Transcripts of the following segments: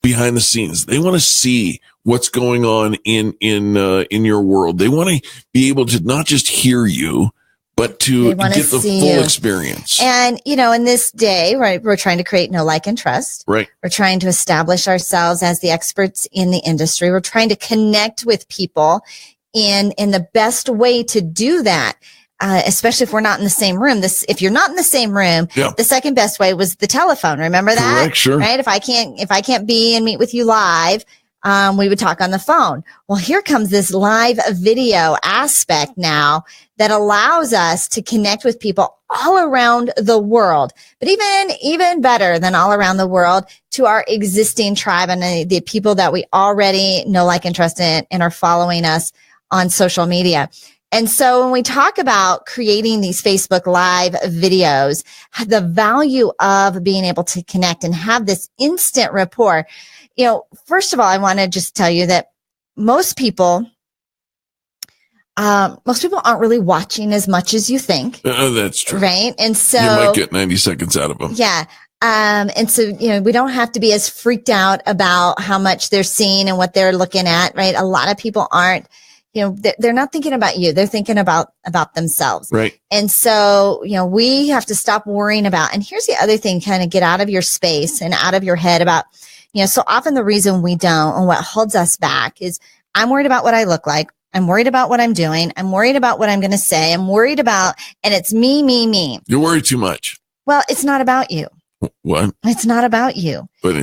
behind the scenes. They want to see what's going on in your world. They want to be able to not just hear you, but to get the full experience. And, in this day, right, we're trying to create know, like, and trust. Right. We're trying to establish ourselves as the experts in the industry. We're trying to connect with people in the best way to do that. Especially if we're not in the same room. If you're not in the same room, the second best way was the telephone. Remember that? Correct, sure. Right? If I can't be and meet with you live, we would talk on the phone. Well, here comes this live video aspect now that allows us to connect with people all around the world, but even better than all around the world, to our existing tribe and the people that we already know, like, and trust and are following us on social media. And so when we talk about creating these Facebook Live videos, the value of being able to connect and have this instant rapport, first of all, I want to just tell you that most people aren't really watching as much as you think. That's true. Right. And so you might get 90 seconds out of them. Yeah. And so, we don't have to be as freaked out about how much they're seeing and what they're looking at. Right. A lot of people aren't. They're not thinking about you. They're thinking about themselves. Right. And so, we have to stop worrying about, and here's the other thing, kind of get out of your space and out of your head about, so often the reason we don't and what holds us back is I'm worried about what I look like. I'm worried about what I'm doing. I'm worried about what I'm going to say. I'm worried about, and it's me. You're worried too much. Well, it's not about you. What? It's not about you. But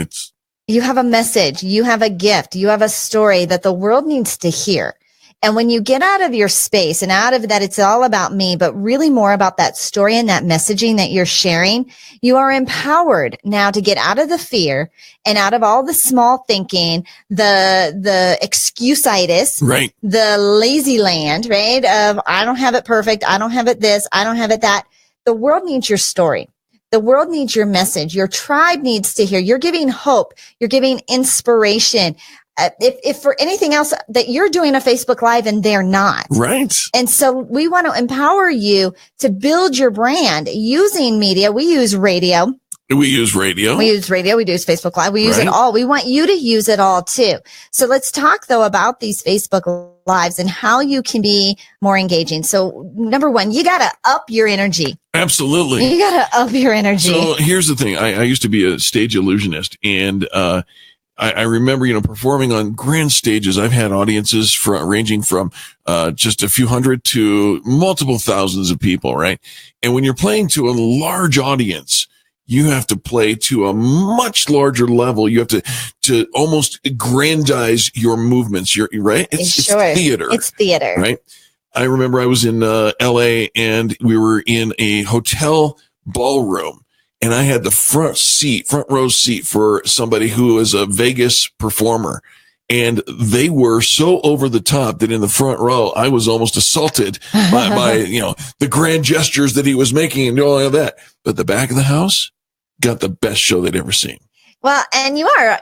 you have a message. You have a gift. You have a story that the world needs to hear. And when you get out of your space and out of that, it's all about me, but really more about that story and that messaging that you're sharing, you are empowered now to get out of the fear and out of all the small thinking, the excuse-itis, right, the lazy land, right, of I don't have it perfect, I don't have it this, I don't have it that. The world needs your story. The world needs your message. Your tribe needs to hear. You're giving hope. You're giving inspiration. If for anything else that you're doing a Facebook Live and they're not. Right. And so we want to empower you to build your brand using media. We use radio. We use radio. We use Facebook Live. We use it all. We want you to use it all too. So let's talk though about these Facebook Lives and how you can be more engaging. So number one, you got to up your energy. Absolutely. You got to up your energy. So here's the thing. I used to be a stage illusionist, and I remember, performing on grand stages. I've had audiences ranging from just a few hundred to multiple thousands of people, right? And when you're playing to a large audience, you have to play to a much larger level. You have to almost grandize your movements. You're right. It's theater. It's theater, right? I remember I was in LA, and we were in a hotel ballroom. And I had the front row seat for somebody who was a Vegas performer. And they were so over the top that in the front row, I was almost assaulted by the grand gestures that he was making and all of that. But the back of the house got the best show they'd ever seen. Well, and you are,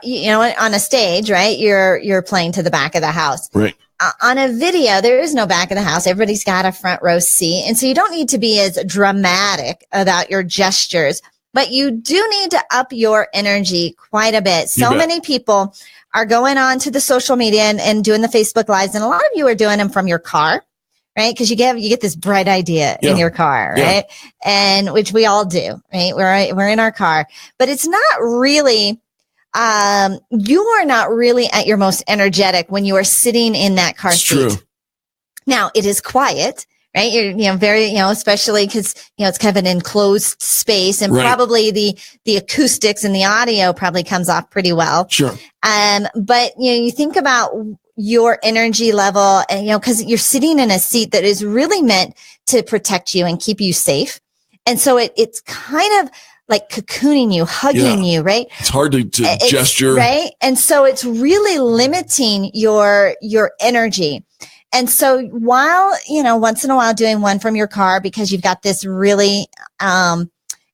on a stage, right? You're playing to the back of the house. Right. On a video, there is no back of the house. Everybody's got a front row seat. And so you don't need to be as dramatic about your gestures. But you do need to up your energy quite a bit. So many people are going on to the social media and doing the Facebook Lives. And a lot of you are doing them from your car, right? Because you get this bright idea in your car, right? And which we all do, right? We're in our car. But it's not really, you are not really at your most energetic when you are sitting in that car seat. True. Now, it is quiet. Right. You're, very, especially because, it's kind of an enclosed space, and probably the acoustics and the audio probably comes off pretty well. Sure. But, you think about your energy level and, because you're sitting in a seat that is really meant to protect you and keep you safe. And so it's kind of like cocooning you, hugging you, right? It's hard to gesture. Right. And so it's really limiting your energy. And so while, once in a while doing one from your car because you've got this really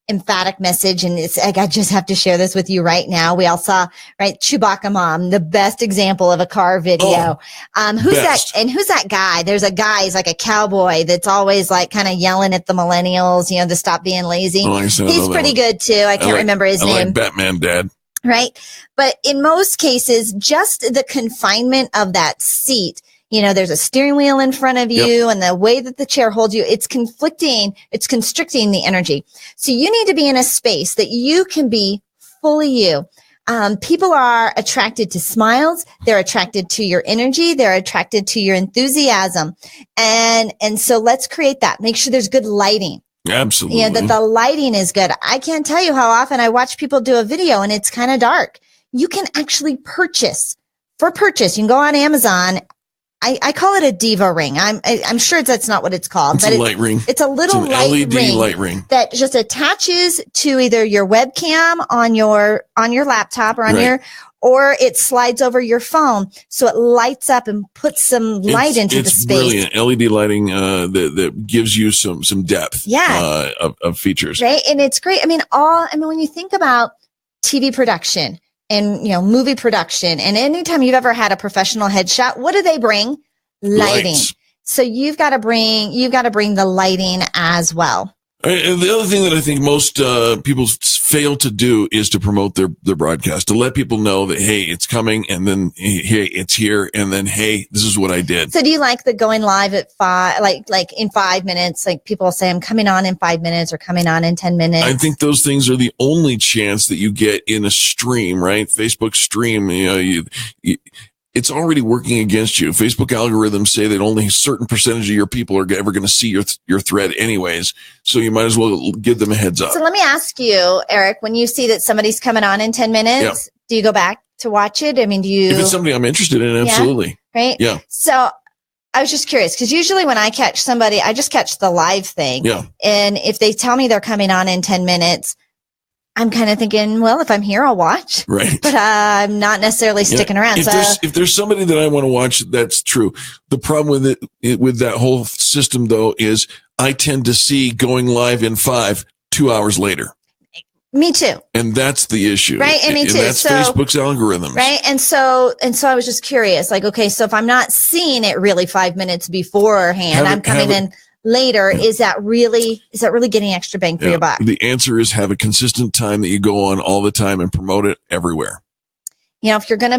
emphatic message, and I just have to share this with you right now. We all saw, right, Chewbacca Mom, the best example of a car video. Who's best. that? And who's that guy? There's a guy, he's like a cowboy that's always like kind of yelling at the millennials, to stop being lazy. He's pretty good too. I can't remember his name. Like Batman Dad. right? But in most cases, just the confinement of that seat, you know, there's a steering wheel in front of you and the way that the chair holds you, it's constricting the energy. So you need to be in a space that you can be fully you. People are attracted to smiles. They're attracted to your energy. They're attracted to your enthusiasm. And so let's create that. Make sure there's good lighting. Absolutely. You know, that the lighting is good. I can't tell you how often I watch people do a video and it's kind of dark. You can actually purchase. You can go on Amazon. I call it a diva ring. I'm sure that's not what it's called. It's a light ring. It's a little LED light ring that just attaches to either your webcam on your laptop or or it slides over your phone, so it lights up and puts some light into the space. It's brilliant LED lighting that gives you some depth. Of features. Right, and it's great. I mean, when you think about TV production and, you know, movie production, and anytime you've ever had a professional headshot, what do they bring? Lighting. Lights. So you've got to bring the lighting as well. And the other thing that I think most people fail to do is to promote their broadcast, to let people know that, hey, it's coming, and then, hey, it's here, and then, hey, this is what I did. So do you like the going live at 5, like in 5 minutes? Like people will say, I'm coming on in 5 minutes or coming on in 10 minutes. I think those things are the only chance that you get in a stream, right? Facebook stream, you know, it's already working against you. Facebook algorithms say that only a certain percentage of your people are ever going to see your thread anyways. So you might as well give them a heads up. So let me ask you, Eric, when you see that somebody's coming on in 10 minutes, do you go back to watch it? I mean, if it's somebody I'm interested in, absolutely. Right? Yeah. So I was just curious, because usually when I catch somebody, I just catch the live thing. Yeah. And if they tell me they're coming on in 10 minutes, I'm kind of thinking, well, if I'm here, I'll watch. Right. But I'm not necessarily sticking around. If there's somebody that I want to watch, that's true. The problem with it with that whole system, though, is I tend to see going live in 2 hours later. Me too. And that's the issue. Right. And me too. And that's Facebook's algorithms. Right. And so I was just curious, like, okay, so if I'm not seeing it really 5 minutes beforehand, I'm coming in later, is that really getting extra bang for your buck? The answer is have a consistent time that you go on all the time and promote it everywhere. You know, if you're going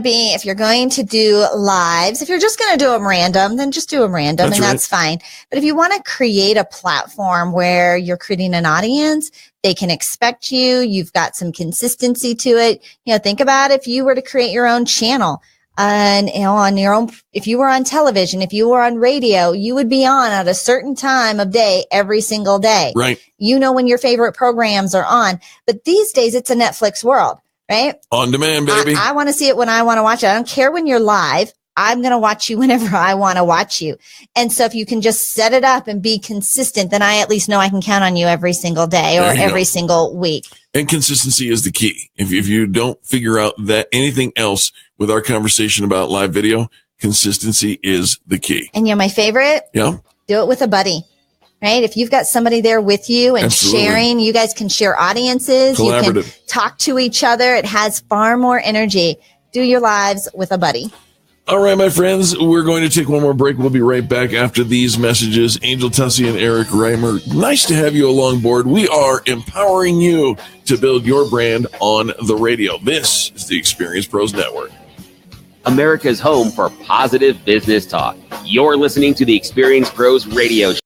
to do lives, if you're just going to do them random, then just do them random, that's fine. But if you want to create a platform where you're creating an audience, they can expect you, you've got some consistency to it. You know, think about if you were to create your own channel. And, you know, on your own, if you were on television, if you were on radio, you would be on at a certain time of day every single day. Right. You know when your favorite programs are on. But these days, it's a Netflix world, right? On demand, baby. I want to see it when I want to watch it. I don't care when you're live. I'm going to watch you whenever I want to watch you. And so if you can just set it up and be consistent, then I at least know I can count on you every single day or every single week. And consistency is the key. If you don't figure out that anything else with our conversation about live video, consistency is the key. And you know, my favorite? Yeah. Do it with a buddy, right? If you've got somebody there with you and sharing, you guys can share audiences. You can talk to each other. It has far more energy. Do your lives with a buddy. All right, my friends, we're going to take one more break. We'll be right back after these messages. Angel Tussey and Eric Reimer, nice to have you along board. We are empowering you to build your brand on the radio. This is the Experience Pros Network, America's home for positive business talk. You're listening to the Experience Pros Radio Show.